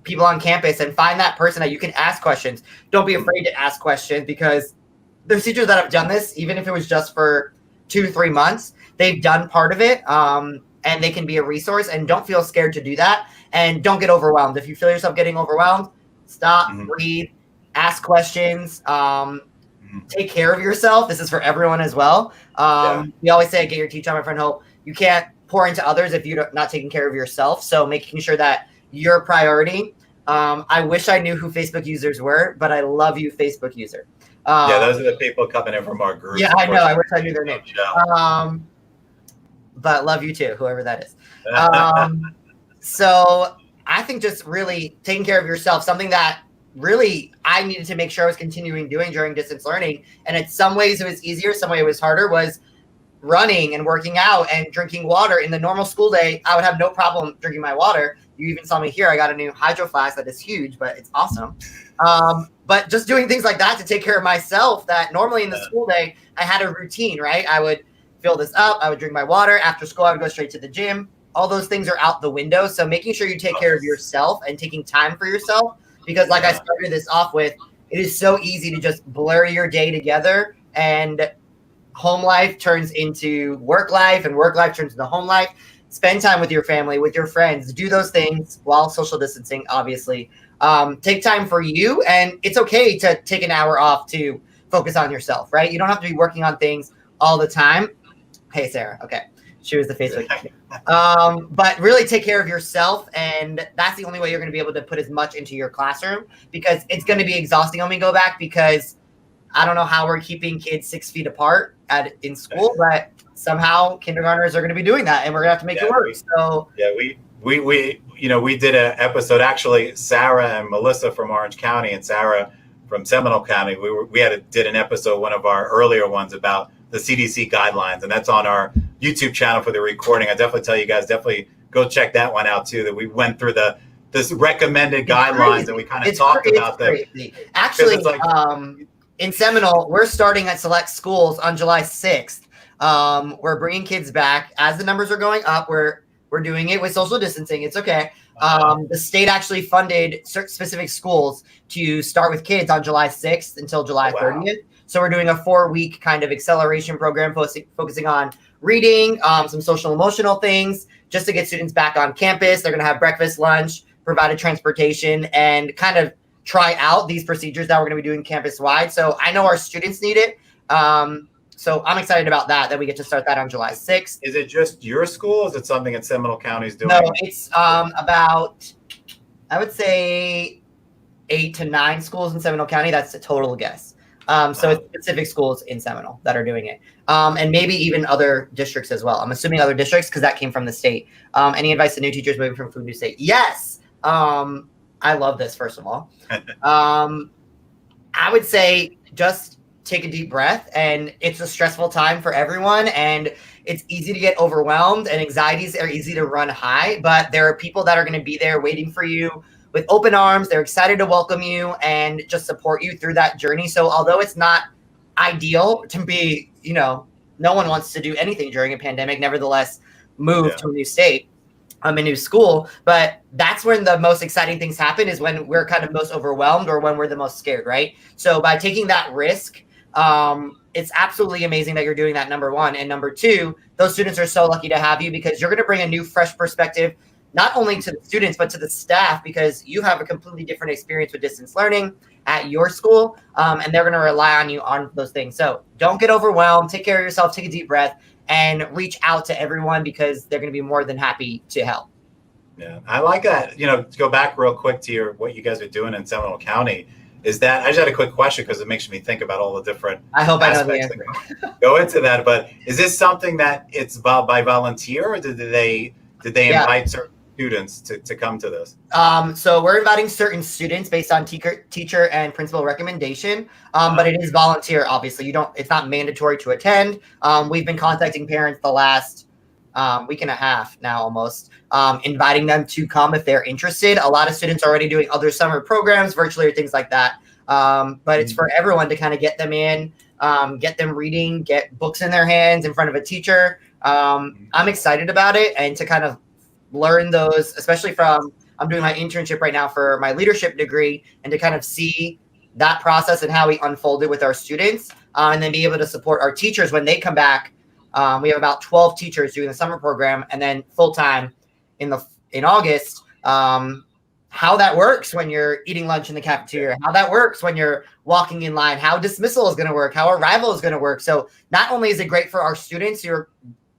people on campus and find that person that you can ask questions. Don't be afraid to ask questions, because there's teachers that have done this, even if it was just for 2-3 months, they've done part of it. And they can be a resource, and don't feel scared to do that. And don't get overwhelmed. If you feel yourself getting overwhelmed, stop, breathe, ask questions, take care of yourself. This is for everyone as well. We always say, get your tea time, my friend Hope. You can't pour into others if you're not taking care of yourself. So making sure that you're a priority. I wish I knew who Facebook users were, but I love you, Facebook user. Those are the people coming in from our group. Yeah, I know. I wish I knew their name. But love you too, whoever that is. So I think just really taking care of yourself, something that really I needed to make sure I was continuing doing during distance learning. And in some ways it was easier, some way it was harder, was running and working out and drinking water. In the normal school day, I would have no problem drinking my water. You even saw me here. I got a new hydro flask that is huge, but it's awesome. But just doing things like that to take care of myself, that normally in the school day, I had a routine, right? I would fill this up. I would drink my water. After school, I would go straight to the gym. All those things are out the window. So making sure you take care of yourself and taking time for yourself, because like I started this off with, it is so easy to just blur your day together, and home life turns into work life, and work life turns into home life. Spend time with your family, with your friends, do those things while social distancing, obviously. Take time for you, and it's okay to take an hour off to focus on yourself, right? You don't have to be working on things all the time. Hey, Sarah. Okay. She was the Facebook. But really take care of yourself. And that's the only way you're going to be able to put as much into your classroom, because it's going to be exhausting when we go back, because I don't know how we're keeping kids 6 feet apart in school, but somehow kindergartners are going to be doing that, and we're going to have to make it work. So we did an episode, actually, Sarah and Melissa from Orange County and Sarah from Seminole County. Did an episode, one of our earlier ones, about the CDC guidelines, and that's on our YouTube channel for the recording. I definitely tell you guys, definitely go check that one out too, that we went through this recommended guidelines, and we kind of talked about them. Actually, in Seminole, we're starting at select schools on July 6th. We're bringing kids back as the numbers are going up. We're doing it with social distancing. It's okay. The state actually funded specific schools to start with kids on July 6th until July 30th. So we're doing a 4-week kind of acceleration program focusing on reading, some social emotional things, just to get students back on campus. They're going to have breakfast, lunch, provided transportation, and kind of try out these procedures that we're going to be doing campus wide. So I know our students need it. So I'm excited about that we get to start that on July 6th. Is it just your school? Or is it something that Seminole County is doing? No, it's about, I would say 8 to 9 schools in Seminole County. That's a total guess. So it's specific schools in Seminole that are doing it. And maybe even other districts as well. I'm assuming other districts, because that came from the state. Any advice to new teachers moving from food to state? Yes. I love this, first of all. I would say just take a deep breath, and it's a stressful time for everyone, and it's easy to get overwhelmed, and anxieties are easy to run high, but there are people that are going to be there waiting for you with open arms. They're excited to welcome you and just support you through that journey. So although it's not ideal to be, no one wants to do anything during a pandemic, nevertheless move to a new state, a new school. But that's when the most exciting things happen, is when we're kind of most overwhelmed, or when we're the most scared, right? So by taking that risk, it's absolutely amazing that you're doing that, number one. And number two, those students are so lucky to have you, because you're going to bring a new, fresh perspective not only to the students, but to the staff, because you have a completely different experience with distance learning at your school, and they're going to rely on you on those things. So don't get overwhelmed. Take care of yourself. Take a deep breath and reach out to everyone, because they're going to be more than happy to help. Yeah, I like that. To go back real quick to what you guys are doing in Seminole County, is that I just had a quick question because it makes me think about all the different I hope I know the aspects answer. that go into that. But is this something that it's by volunteer, or did they invite certain students to come to this? So we're inviting certain students based on teacher and principal recommendation, but it is volunteer. Obviously, it's not mandatory to attend. We've been contacting parents the last week and a half now, almost, inviting them to come if they're interested. A lot of students are already doing other summer programs virtually or things like that. But it's for everyone to kind of get them in, get them reading, get books in their hands in front of a teacher. I'm excited about it, and to kind of learn those, especially I'm doing my internship right now for my leadership degree, and to kind of see that process and how we unfold it with our students, and then be able to support our teachers when they come back. We have about 12 teachers doing the summer program, and then full-time in August. How that works when you're eating lunch in the cafeteria, how that works when you're walking in line, how dismissal is going to work, how arrival is going to work. So not only is it great for our students who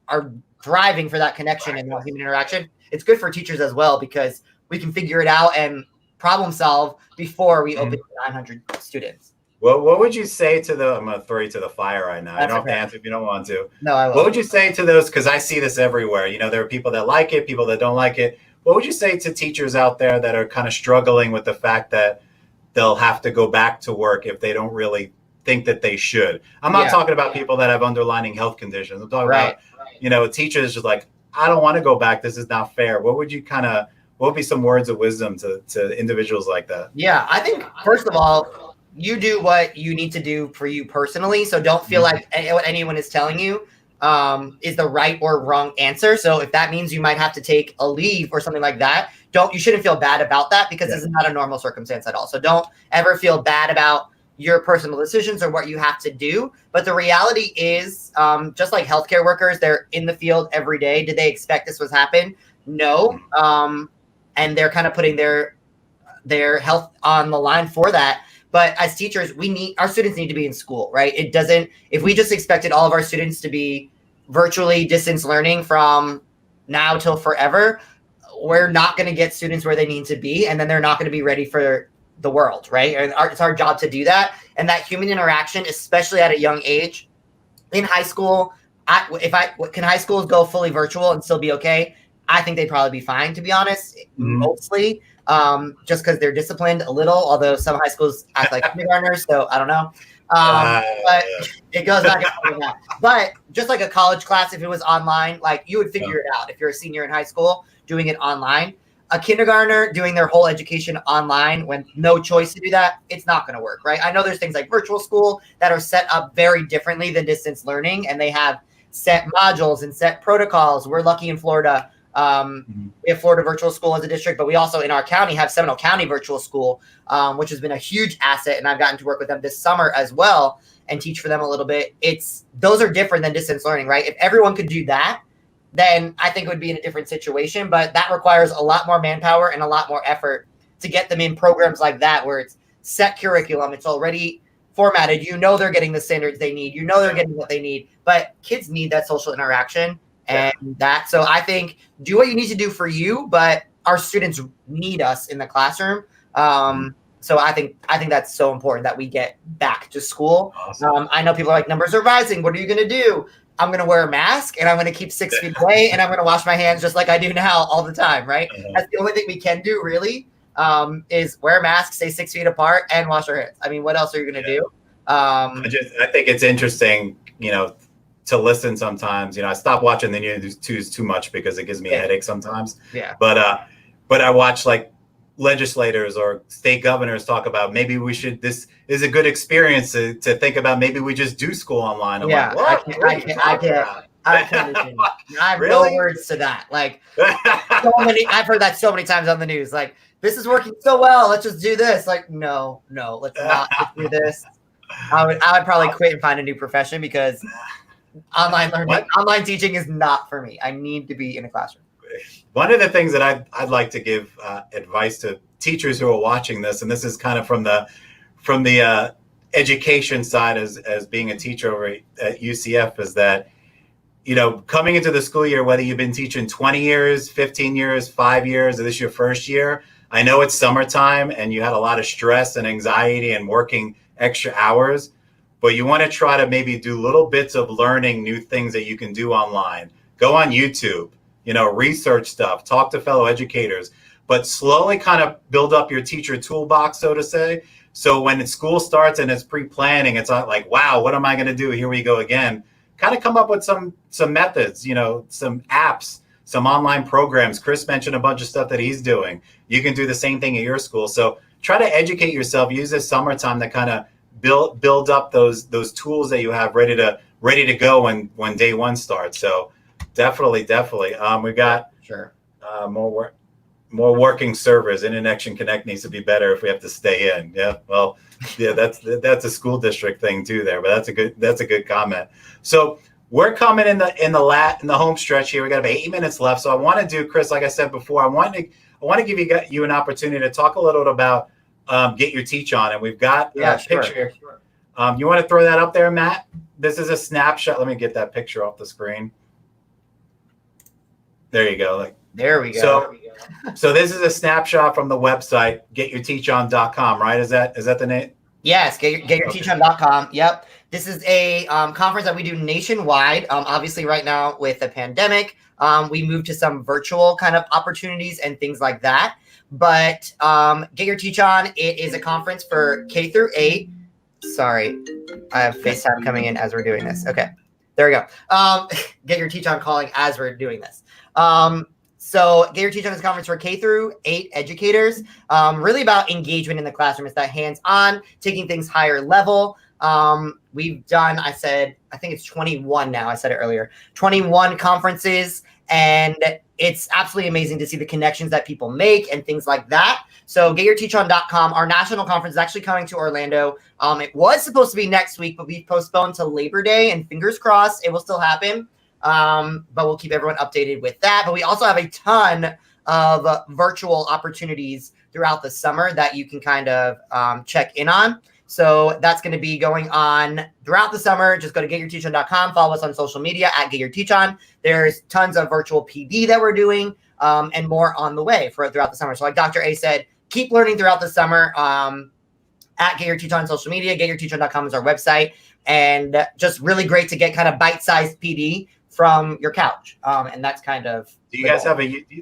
are thriving for that connection and that human interaction, it's good for teachers as well, because we can figure it out and problem solve before we open to 900 students. Well, what would you say to I'm going to throw you to the fire right now. That's you don't okay. have to answer if you don't want to. No, I will. What would you say to those? Because I see this everywhere. There are people that like it, people that don't like it. What would you say to teachers out there that are kind of struggling with the fact that they'll have to go back to work if they don't really think that they should? I'm not talking about people that have underlying health conditions. I'm talking about, teachers just like, I don't want to go back. This is not fair. What would be some words of wisdom to individuals like that? Yeah, I think, first of all, you do what you need to do for you personally. So don't feel like what anyone is telling you is the right or wrong answer. So if that means you might have to take a leave or something like that, you shouldn't feel bad about that, because this is not a normal circumstance at all. So don't ever feel bad about your personal decisions or what you have to do. But the reality is, just like healthcare workers, they're in the field every day. Did they expect this was happen? No. And they're kind of putting their health on the line for that. But as teachers, our students need to be in school, right? If we just expected all of our students to be virtually distance learning from now till forever, we're not going to get students where they need to be. And then they're not going to be ready for the world, right? And it's our job to do that. And that human interaction, especially at a young age, in high school, can high schools go fully virtual and still be okay? I think they'd probably be fine, to be honest, mostly. Just because they're disciplined a little, although some high schools act like kindergartners, so I don't know. But it goes back and forth on that. But just like a college class, if it was online, like you would figure it out. If you're a senior in high school doing it online, a kindergartner doing their whole education online when no choice to do that, it's not going to work, right? I know there's things like virtual school that are set up very differently than distance learning, and they have set modules and set protocols. We're lucky in Florida. We have Florida Virtual School as a district, but we also in our county have Seminole County Virtual School, which has been a huge asset. And I've gotten to work with them this summer as well and teach for them a little bit. Those are different than distance learning, right? If everyone could do that, then I think it would be in a different situation. But that requires a lot more manpower and a lot more effort to get them in programs like that, where it's set curriculum. It's already formatted. They're getting the standards they need. They're getting what they need. But kids need that social interaction. So I think do what you need to do for you, but our students need us in the classroom. So I think that's so important that we get back to school. Awesome. I know people are like, numbers are rising. What are you going to do? I'm going to wear a mask and I'm going to keep 6 feet away and I'm going to wash my hands just like I do now all the time. Right. That's the only thing we can do really, is wear a mask, stay 6 feet apart and wash our hands. I mean, what else are you going to do? I think it's interesting, to listen sometimes. I stop watching the news too much because it gives me a headache sometimes. Yeah. But I watch like legislators or state governors talk about maybe this is a good experience to think about. Maybe we just do school online. I'm like, what? I have no words to that. Like I've heard that so many times on the news. Like, this is working so well. Let's just do this. Like, no, let's not do this. I would probably quit and find a new profession, because online teaching is not for me. I need to be in a classroom. one of the things that I'd like to give advice to teachers who are watching this, and this is kind of from the education side as being a teacher over at UCF, is that, you know, coming into the school year, whether you've been teaching 20 years, 15 years, 5 years, or this is your first year, I know it's summertime and you had a lot of stress and anxiety and working extra hours, but you want to try to maybe do little bits of learning new things that you can do online. Go on YouTube, you know, research stuff, talk to fellow educators, but slowly kind of build up your teacher toolbox, so to say. So when school starts and it's pre-planning, it's not like, wow, what am I going to do? Here we go again. Kind of come up with some methods, you know, some apps, some online programs. Chris mentioned a bunch of stuff that he's doing. You can do the same thing at your school. So try to educate yourself. Use this summertime to kind of build up those tools that you have ready to go when day one starts. So definitely. We got more working servers. Interconnection Connect needs to be better if we have to stay in. Yeah, well, yeah, that's a school district thing too there, but that's a good comment. So we're coming in the home stretch here. We got about 8 minutes left. So I want to do, Chris, like I said before, I want to give you an opportunity to talk a little bit about Get Your Teach On, and we've got a picture. Sure. You want to throw that up there, Matt? This is a snapshot. Let me get that picture off the screen. There you go. There we go. So this is a snapshot from the website, getyourteachon.com, right? Is that the name? Yes, getyourteachon.com. Yep. This is a conference that we do nationwide. Obviously, right now with the pandemic, we moved to some virtual kind of opportunities and things like that. But Get Your Teach On, it is a conference for K through 8. Sorry, I have FaceTime coming in as we're doing this. Okay, there we go. Get Your Teach On calling as we're doing this. So Get Your Teach On is a conference for K through 8 educators, really about engagement in the classroom. It's that hands-on, taking things higher level. We've done, I think it's 21 now. I said it earlier, 21 conferences, and it's absolutely amazing to see the connections that people make and things like that. So getyourteachon.com, our national conference is actually coming to Orlando. It was supposed to be next week, but we've postponed to Labor Day, and fingers crossed it will still happen. But we'll keep everyone updated with that. But we also have a ton of virtual opportunities throughout the summer that you can kind of check in on. So that's going to be going on throughout the summer. Just go to getyourteachon.com, follow us on social media at getyourteachon. There's tons of virtual PD that we're doing, and more on the way throughout the summer. So like Dr. A said, keep learning throughout the summer at Get Your Teach On social media. Getyourteachon.com is our website. And just really great to get kind of bite-sized PD from your couch. And that's kind of... Do you guys have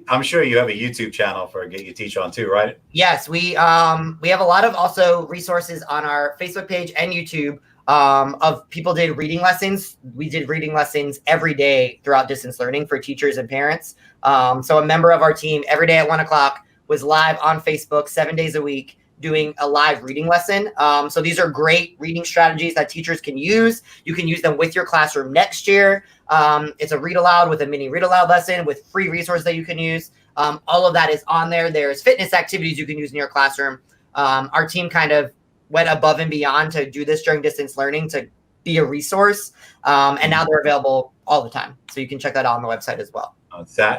I'm sure you have a YouTube channel for Get Your Teach On too, right? Yes, we have a lot of also resources on our Facebook page and YouTube of people did reading lessons. We did reading lessons every day throughout distance learning for teachers and parents. So a member of our team every day at 1:00 was live on Facebook 7 days a week doing a live reading lesson. So these are great reading strategies that teachers can use. You can use them with your classroom next year. It's a read aloud with a mini read aloud lesson with free resources that you can use. All of that is on there. There's fitness activities you can use in your classroom. Our team kind of went above and beyond to do this during distance learning to be a resource. And now they're available all the time. So you can check that out on the website as well.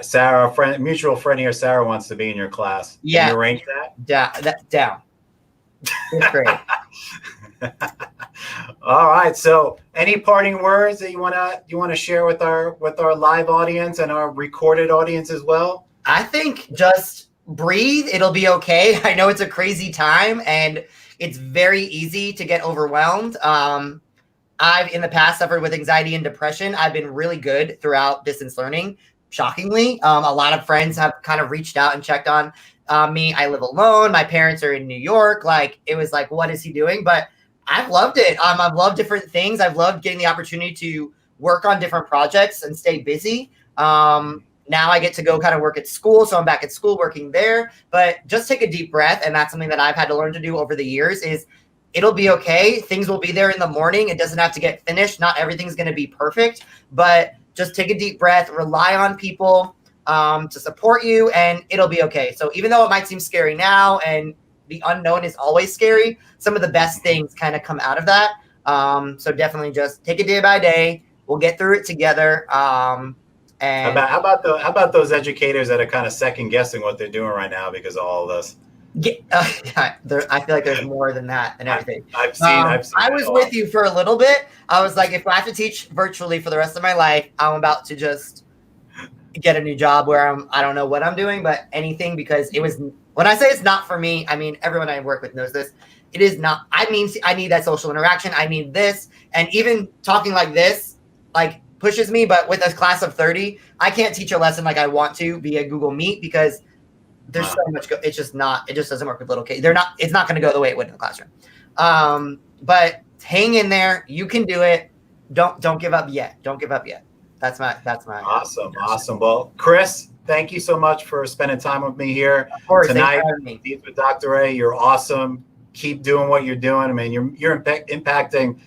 Sarah, a mutual friend here, Sarah wants to be in your class. Yeah. Can you arrange that? Down. It's great. All right. So, any parting words that you want to share with our live audience and our recorded audience as well? I think just breathe. It'll be okay. I know it's a crazy time and it's very easy to get overwhelmed. I've in the past suffered with anxiety and depression. I've been really good throughout distance learning. Shockingly, a lot of friends have kind of reached out and checked on me. I live alone. My parents are in New York. Like, it was like, what is he doing? But I've loved it. I've loved different things. I've loved getting the opportunity to work on different projects and stay busy. Now I get to go kind of work at school. So I'm back at school working there, but just take a deep breath. And that's something that I've had to learn to do over the years is it'll be okay. Things will be there in the morning. It doesn't have to get finished. Not everything's going to be perfect, but just take a deep breath, rely on people to support you, and it'll be okay. So even though it might seem scary now and the unknown is always scary, some of the best things kind of come out of that. So definitely just take it day by day. We'll get through it together. And how about those educators that are kind of second guessing what they're doing right now because of all of this? I feel like there's more than that and everything. I've seen I was with you for a little bit. I was like, if I have to teach virtually for the rest of my life, I'm about to just get a new job where I don't know what I'm doing, but anything, because it was, when I say it's not for me, I mean, everyone I work with knows this. It is not. I mean, I need that social interaction. I need this. And even talking like this, like, pushes me. But with a class of 30, I can't teach a lesson like I want to via Google Meet because there's so much. It's just not. It just doesn't work with little kids. It's not going to go the way it would in the classroom. But hang in there. You can do it. Don't give up yet. Don't give up yet. That's my. Awesome. Well, Chris, thank you so much for spending time with me here tonight. Deets with Dr. A. You're awesome. Keep doing what you're doing. I mean, you're impacting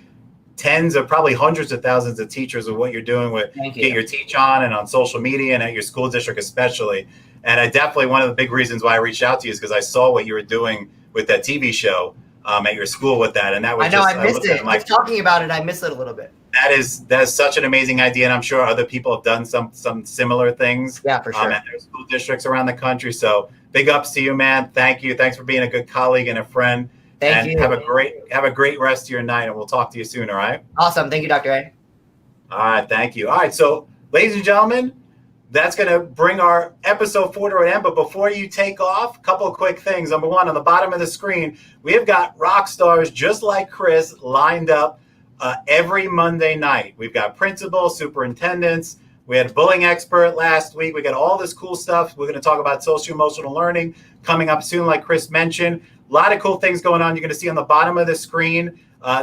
tens of probably hundreds of thousands of teachers with what you're doing with Get Your Teach On and on social media and at your school district especially. And I definitely, one of the big reasons why I reached out to you is because I saw what you were doing with that TV show at your school with that. And that was I missed it. Like, talking about it, I miss it a little bit. That is such an amazing idea. And I'm sure other people have done some similar things. Yeah, for sure. At their school districts around the country. So big ups to you, man. Thank you. Thanks for being a good colleague and a friend. Thank you. Have a great rest of your night, and we'll talk to you soon. All right. Awesome. Thank you, Dr. A. All right. Thank you. All right. So, ladies and gentlemen, that's going to bring our episode 4 to an end. But before you take off, a couple of quick things. Number one, on the bottom of the screen, we have got rock stars just like Chris lined up every Monday night. We've got principals, superintendents. We had a bullying expert last week. We got all this cool stuff. We're going to talk about social emotional learning coming up soon, like Chris mentioned. A lot of cool things going on. You're going to see on the bottom of the screen,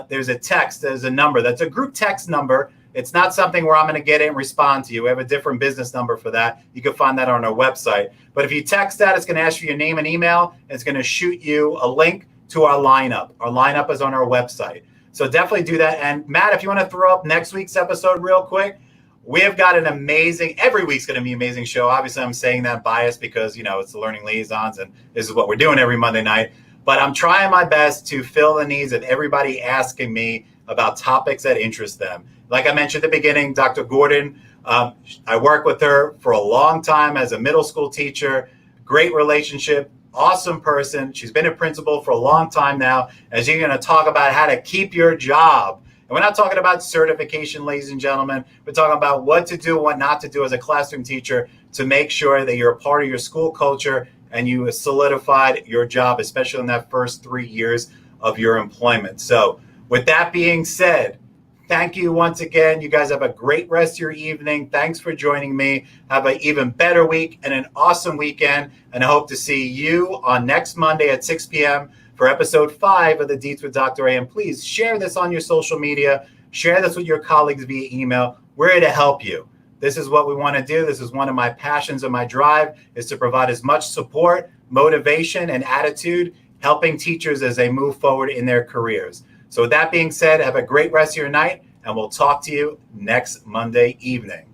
there's a text, there's a number. That's a group text number. It's not something where I'm going to get it and respond to you. We have a different business number for that. You can find that on our website. But if you text that, it's going to ask for your name and email. And it's going to shoot you a link to our lineup. Our lineup is on our website. So definitely do that. And Matt, if you want to throw up next week's episode real quick, we have got an amazing, every week's going to be an amazing show. Obviously, I'm saying that biased because, it's the Learning Liaisons and this is what we're doing every Monday night. But I'm trying my best to fill the needs of everybody asking me about topics that interest them. Like I mentioned at the beginning, Dr. Gordon, I worked with her for a long time as a middle school teacher. Great relationship, awesome person. She's been a principal for a long time now. As you're going to talk about how to keep your job. And we're not talking about certification, ladies and gentlemen. We're talking about what to do, what not to do as a classroom teacher to make sure that you're a part of your school culture and you solidified your job, especially in that first 3 years of your employment. So with that being said, thank you once again. You guys have a great rest of your evening. Thanks for joining me. Have an even better week and an awesome weekend. And I hope to see you on next Monday at 6 p.m. for episode 5 of the Deets with Dr. A. And please share this on your social media. Share this with your colleagues via email. We're here to help you. This is what we want to do. This is one of my passions and my drive is to provide as much support, motivation, and attitude, helping teachers as they move forward in their careers. So with that being said, have a great rest of your night, and we'll talk to you next Monday evening.